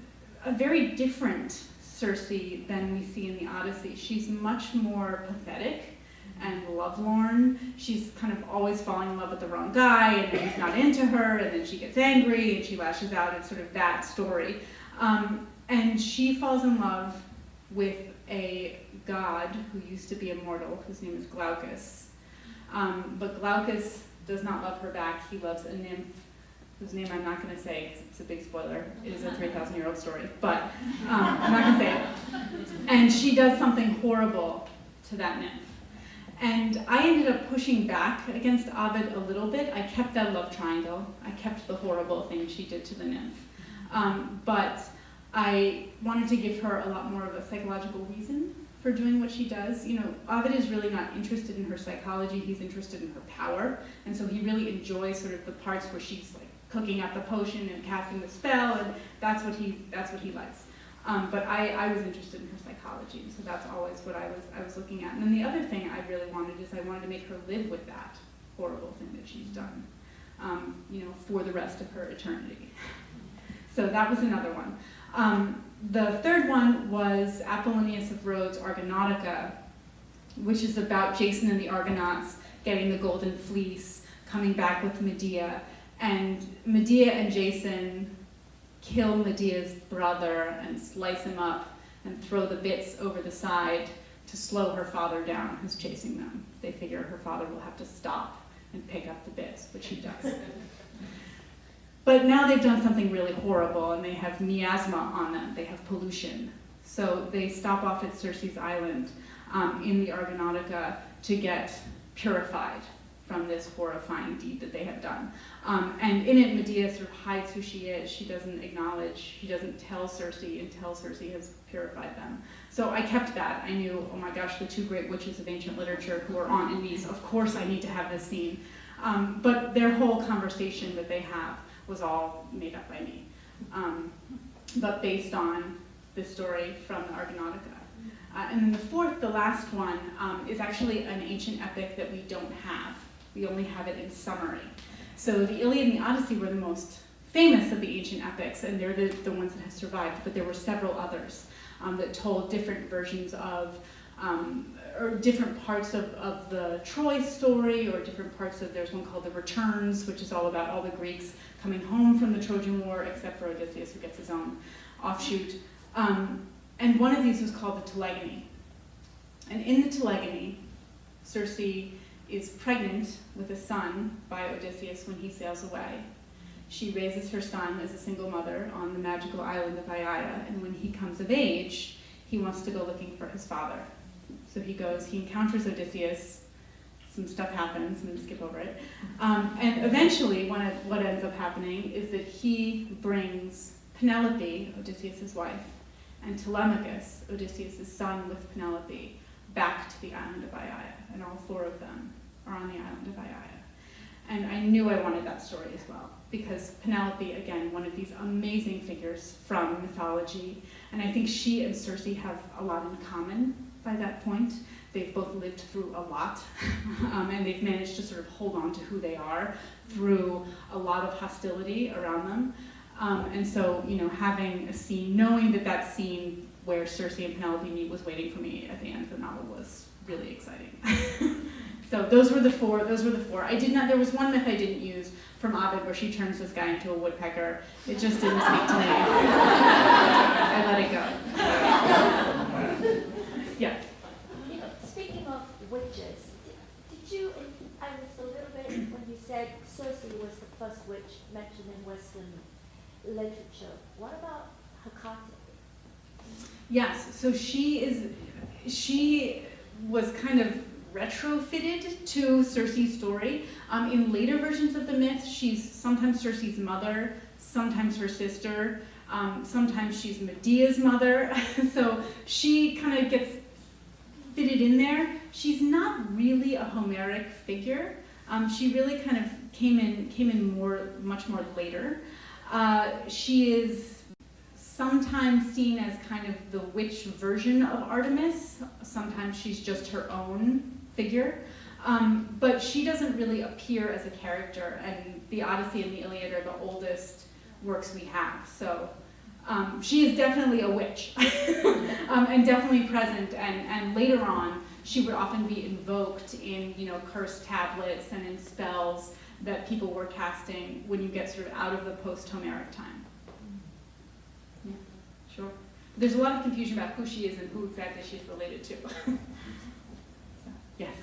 a very different Circe than we see in the Odyssey. She's much more pathetic and lovelorn. She's kind of always falling in love with the wrong guy, and then he's not into her, and then she gets angry and she lashes out. It's sort of that story. And she falls in love with a god who used to be immortal, whose name is Glaucus. But Glaucus does not love her back. He loves a nymph, whose name I'm not going to say, because it's a big spoiler. It is a 3,000-year-old story, but I'm not going to say it. And she does something horrible to that nymph. And I ended up pushing back against Ovid a little bit. I kept that love triangle. I kept the horrible thing she did to the nymph. But I wanted to give her a lot more of a psychological reason for doing what she does. Ovid is really not interested in her psychology, he's interested in her power. And so he really enjoys sort of the parts where she's like cooking up the potion and casting the spell, and that's what he likes. But I was interested in her psychology, so that's always what I was looking at. And then the other thing I really wanted is I wanted to make her live with that horrible thing that she's done, for the rest of her eternity. So that was another one. The third one was Apollonius of Rhodes' Argonautica, which is about Jason and the Argonauts getting the golden fleece, coming back with Medea, and Medea and Jason kill Medea's brother and slice him up and throw the bits over the side to slow her father down who's chasing them. They figure her father will have to stop and pick up the bits, which he does. But now they've done something really horrible, and they have miasma on them. They have pollution. So they stop off at Circe's island in the Argonautica to get purified from this horrifying deed that they have done. And in it, Medea sort of hides who she is. She doesn't acknowledge, she doesn't tell Circe until Circe has purified them. So I kept that. I knew, oh my gosh, the 2 great witches of ancient literature who are on in these, of course I need to have this scene. But their whole conversation that they have was all made up by me, but based on the story from the Argonautica. And then the fourth, the last one, is actually an ancient epic that we don't have. We only have it in summary. So the Iliad and the Odyssey were the most famous of the ancient epics, and they're the ones that have survived, but there were several others that told different versions of, or different parts of the Troy story, or different parts of, there's one called The Returns, which is all about all the Greeks coming home from the Trojan War, except for Odysseus, who gets his own offshoot. And one of these was called the Telegony. And in the Telegony, Circe is pregnant with a son by Odysseus when he sails away. She raises her son as a single mother on the magical island of Aiaia, and when he comes of age, he wants to go looking for his father. So he goes, he encounters Odysseus, some stuff happens, I'm going to skip over it. And eventually, what ends up happening is that he brings Penelope, Odysseus' wife, and Telemachus, Odysseus' son with Penelope, back to the island of Aiaia. And all 4 of them are on the island of Aiaia. And I knew I wanted that story as well, because Penelope, again, one of these amazing figures from mythology, and I think she and Circe have a lot in common by that point. They've both lived through a lot, and they've managed to sort of hold on to who they are through a lot of hostility around them. And so, having a scene, knowing that scene where Circe and Penelope meet was waiting for me at the end of the novel was really exciting. So those were the four. I did not. There was one myth I didn't use from Ovid where she turns this guy into a woodpecker. It just didn't speak to me. I let it go. Yes. You know, speaking of witches, did you, I was a little bit, when you said Circe was the first witch mentioned in Western literature, what about Hecate? Yes, so she was kind of retrofitted to Circe's story. In later versions of the myth, she's sometimes Circe's mother, sometimes her sister, sometimes she's Medea's mother. So she kind of gets fitted in there. She's not really a Homeric figure. She really kind of came in much more later. She is sometimes seen as kind of the witch version of Artemis. Sometimes she's just her own figure. But she doesn't really appear as a character, and the Odyssey and the Iliad are the oldest works we have. So she is definitely a witch, and definitely present, and later on she would often be invoked in, you know, cursed tablets and in spells that people were casting when you get sort of out of the post-Homeric time. Yeah, sure. There's a lot of confusion about who she is and who exactly she's related to. So, yes.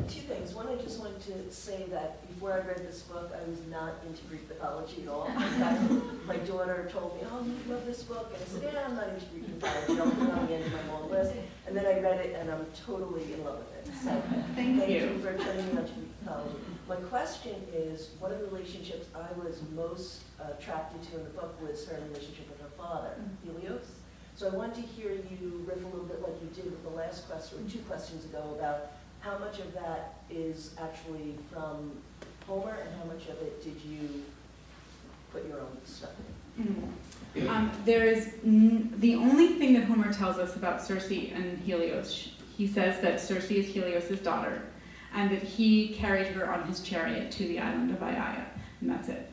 Two things. One, I just wanted to say that before I read this book, I was not into Greek mythology at all. In fact, my daughter told me, "Oh, you love this book," and I said, "Yeah, I'm not into Greek mythology. I'll put it on the end of my long list." And then I read it, and I'm totally in love with it. So Thank you for turning me on to Greek mythology. My question is, one of the relationships I was most attracted to in the book was her relationship with her father, Helios. So I wanted to hear you riff a little bit like you did with the last question, or 2 questions ago, about how much of that is actually from Homer, and how much of it did you put your own stuff in? There is the only thing that Homer tells us about Circe and Helios. He says that Circe is Helios' daughter, and that he carried her on his chariot to the island of Aiaia, and that's it.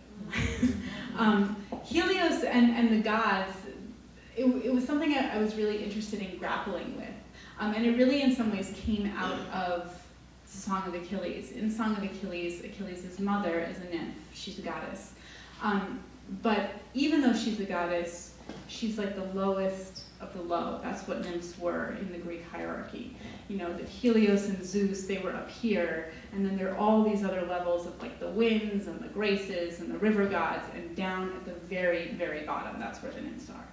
Helios and the gods, it was something I was really interested in grappling with. And it really, in some ways, came out of Song of Achilles. In Song of Achilles, Achilles' mother is a nymph. She's a goddess. But even though she's a goddess, she's like the lowest of the low. That's what nymphs were in the Greek hierarchy. You know, that Helios and Zeus, they were up here, and then there are all these other levels of like the winds and the graces and the river gods, and down at the very, very bottom, that's where the nymphs are.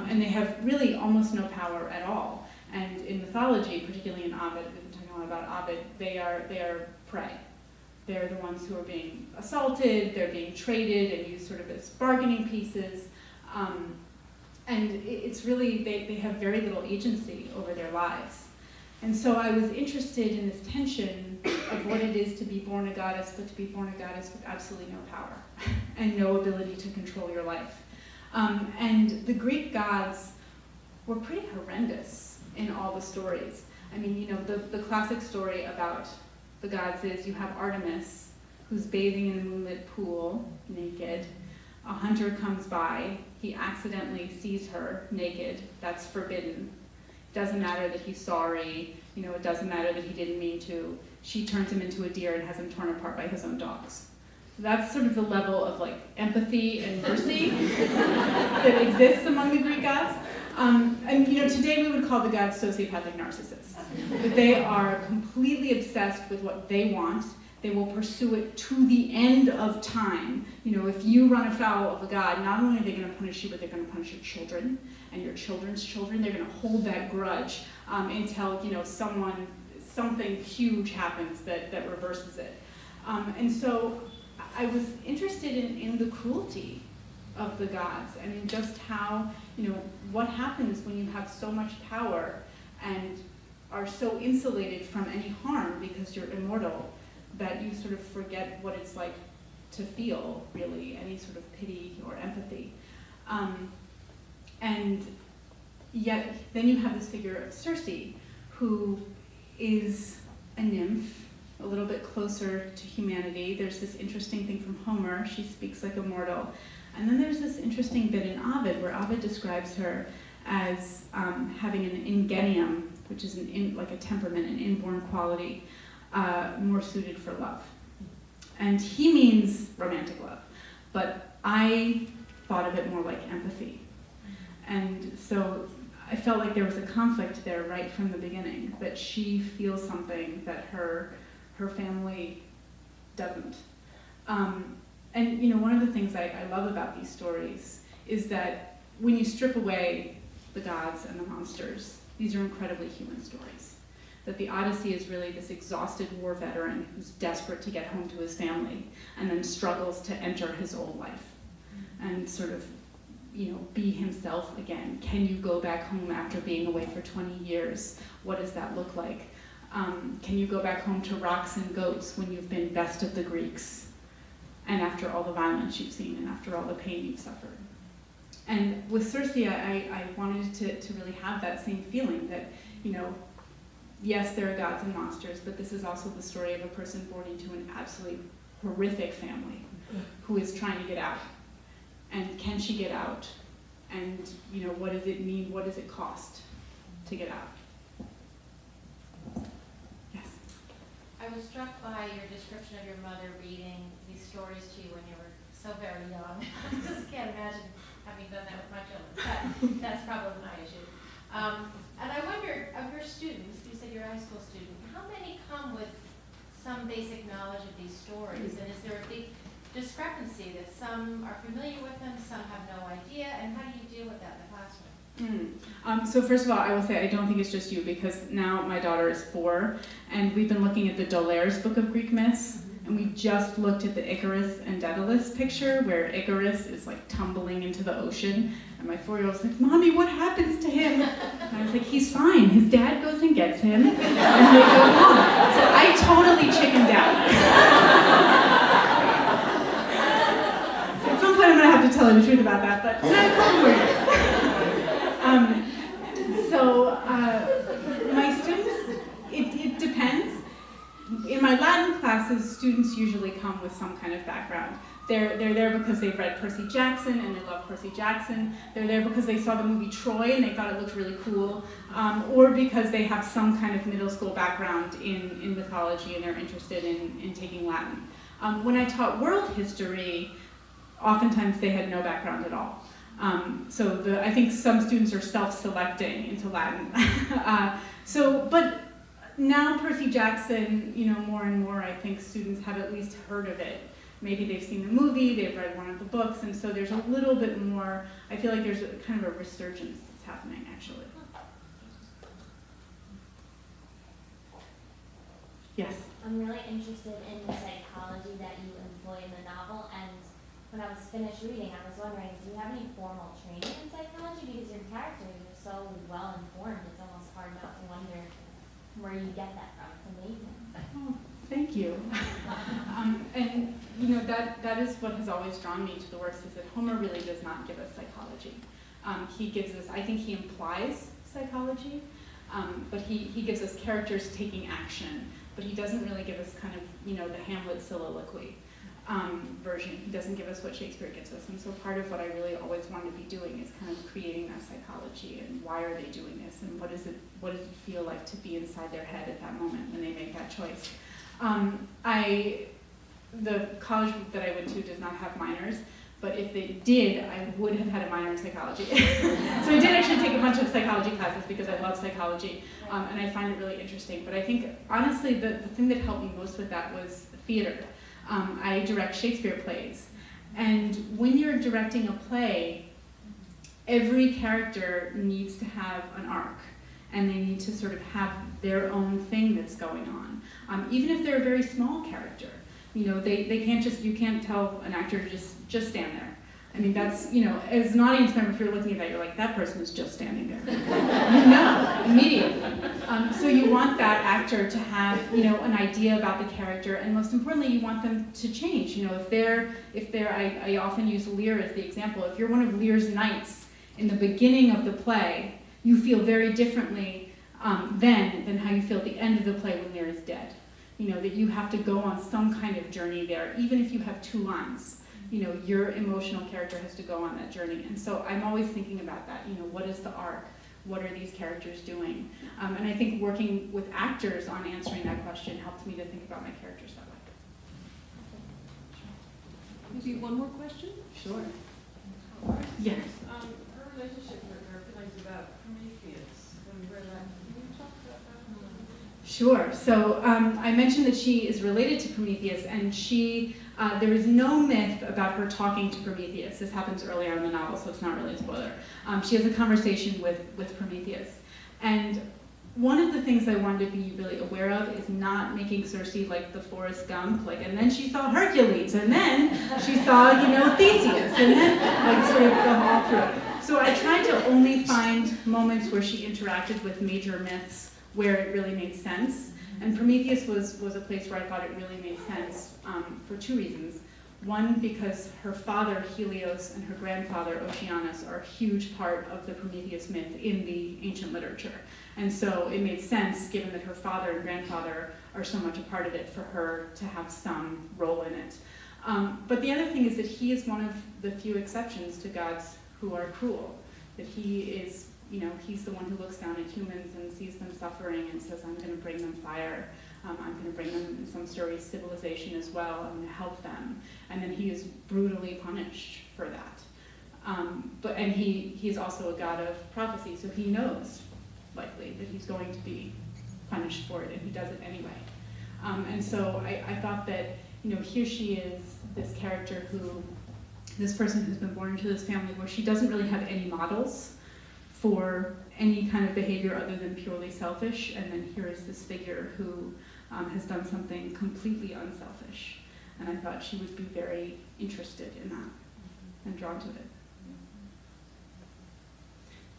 And they have really almost no power at all. And in mythology, particularly in Ovid, we've been talking a lot about Ovid, they are prey. They're the ones who are being assaulted, they're being traded and used sort of as bargaining pieces. And it's really, they have very little agency over their lives. And so I was interested in this tension of what it is to be born a goddess, but to be born a goddess with absolutely no power and no ability to control your life. And the Greek gods were pretty horrendous in all the stories. I mean, you know, the classic story about the gods is you have Artemis, who's bathing in a moonlit pool, naked. A hunter comes by, he accidentally sees her naked, that's forbidden. Doesn't matter that he's sorry, you know, it doesn't matter that he didn't mean to. She turns him into a deer and has him torn apart by his own dogs. So that's sort of the level of like empathy and mercy that exists among the Greek gods. And you know, today we would call the gods sociopathic narcissists. But they are completely obsessed with what they want. They will pursue it to the end of time. You know, if you run afoul of a god, not only are they going to punish you, but they're going to punish your children and your children's children. They're going to hold that grudge until, you know, something huge happens that reverses it. And so I was interested in the cruelty of the gods, and just how, you know, what happens when you have so much power and are so insulated from any harm because you're immortal that you sort of forget what it's like to feel, really, any sort of pity or empathy. And yet, then you have this figure of Circe, who is a nymph, a little bit closer to humanity. There's this interesting thing from Homer, she speaks like a mortal. And then there's this interesting bit in Ovid, where Ovid describes her as having an ingenium, which is like a temperament, an inborn quality. more suited for love. And he means romantic love, but I thought of it more like empathy. And so I felt like there was a conflict there right from the beginning, that she feels something that her family doesn't. And you know, one of the things I love about these stories is that when you strip away the gods and the monsters, these are incredibly human stories. That the Odyssey is really this exhausted war veteran who's desperate to get home to his family and then struggles to enter his old life and sort of, you know, be himself again. Can you go back home after being away for 20 years? What does that look like? Can you go back home to rocks and goats when you've been best of the Greeks? And after all the violence you've seen and after all the pain you've suffered. And with Circe, I wanted to really have that same feeling that, you know, yes, there are gods and monsters, but this is also the story of a person born into an absolutely horrific family who is trying to get out. And can she get out? And, you know, what does it mean? What does it cost to get out? Yes? I was struck by your description of your mother reading these stories to you when you were so very young. I just can't imagine having done that with my children. That's probably my issue. And I wonder, of your students, you said you're a high school student, how many come with some basic knowledge of these stories? And is there a big discrepancy that some are familiar with them, some have no idea, and how do you deal with that in the classroom? So first of all, I will say I don't think it's just you, because now my daughter is 4, and we've been looking at the D'Aulaire's book of Greek myths, and we just looked at the Icarus and Daedalus picture, where Icarus is like tumbling into the ocean, and my 4-year-old's like, "Mommy, what happens to him?" And I was like, "He's fine. His dad goes and gets him, and they go home." So I totally chickened out. At some point I'm gonna have to tell her the truth about that, but my students, it depends. In my Latin classes, students usually come with some kind of background. They're there because they've read Percy Jackson and they love Percy Jackson. They're there because they saw the movie Troy and they thought it looked really cool. Or because they have some kind of middle school background in mythology and they're interested in taking Latin. When I taught world history, oftentimes they had no background at all. I think some students are self-selecting into Latin. But now Percy Jackson, you know, more and more I think students have at least heard of it. Maybe they've seen the movie, they've read one of the books, and so there's a little bit more, I feel like there's kind of a resurgence that's happening actually. Yes? I'm really interested in the psychology that you employ in the novel, and when I was finished reading, I was wondering, do you have any formal training in psychology? Because your characters are so well informed, it's almost hard not to wonder where you get that from. It's amazing. Oh, thank you. And you know, that is what has always drawn me to the works, is that Homer really does not give us psychology. He gives us, I think he implies psychology, but he gives us characters taking action, but he doesn't really give us kind of, you know, the Hamlet soliloquy version. He doesn't give us what Shakespeare gives us. And so part of what I really always want to be doing is kind of creating that psychology, and why are they doing this, and what does it feel like to be inside their head at that moment when they make that choice. The college that I went to does not have minors, but if they did, I would have had a minor in psychology. So I did actually take a bunch of psychology classes because I love psychology, and I find it really interesting. But I think, honestly, the thing that helped me most with that was theater. I direct Shakespeare plays, and when you're directing a play, every character needs to have an arc, and they need to sort of have their own thing that's going on. Even if they're a very small character, you know, they can't just, you can't tell an actor to just stand there. I mean, that's, you know, as an audience member, if you're looking at that, you're like, that person is just standing there. You know, immediately. So you want that actor to have, you know, an idea about the character, and most importantly, you want them to change. You know, I often use Lear as the example. If you're one of Lear's knights in the beginning of the play, you feel very differently then than how you feel at the end of the play when Lear is dead. You know, that you have to go on some kind of journey there, even if you have 2 lines. You know, your emotional character has to go on that journey. And so I'm always thinking about that. You know, what is the arc? what are these characters doing? And I think working with actors on answering that question helped me to think about my characters that way. Maybe one more question? Sure. Yes. Her relationship with her feelings about Prometheus, when we read that, can you talk about that? Sure. So I mentioned that she is related to Prometheus, and there is no myth about her talking to Prometheus. This happens earlier in the novel, so it's not really a spoiler. She has a conversation with Prometheus. And one of the things I wanted to be really aware of is not making Circe like the Forrest Gump, and then she saw Hercules, and then she saw, Theseus, and then sort of go all through it. So I tried to only find moments where she interacted with major myths where it really made sense. And Prometheus was a place where I thought it really made sense for two reasons. One, because her father, Helios, and her grandfather, Oceanus, are a huge part of the Prometheus myth in the ancient literature. And so it made sense, given that her father and grandfather are so much a part of it, for her to have some role in it. But the other thing is that he is one of the few exceptions to gods who are cruel. That he is, he's the one who looks down at humans and sees them suffering and says, I'm going to bring them fire. I'm going to bring them, in some stories, civilization as well. I'm going to help them. And then he is brutally punished for that. And he is also a god of prophecy, so he knows, likely, that he's going to be punished for it, and he does it anyway. And so I thought that, here she is, this character this person who's been born into this family where she doesn't really have any models for any kind of behavior other than purely selfish, and then here is this figure who has done something completely unselfish. And I thought she would be very interested in that and drawn to it.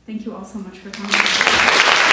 Thank you all so much for coming.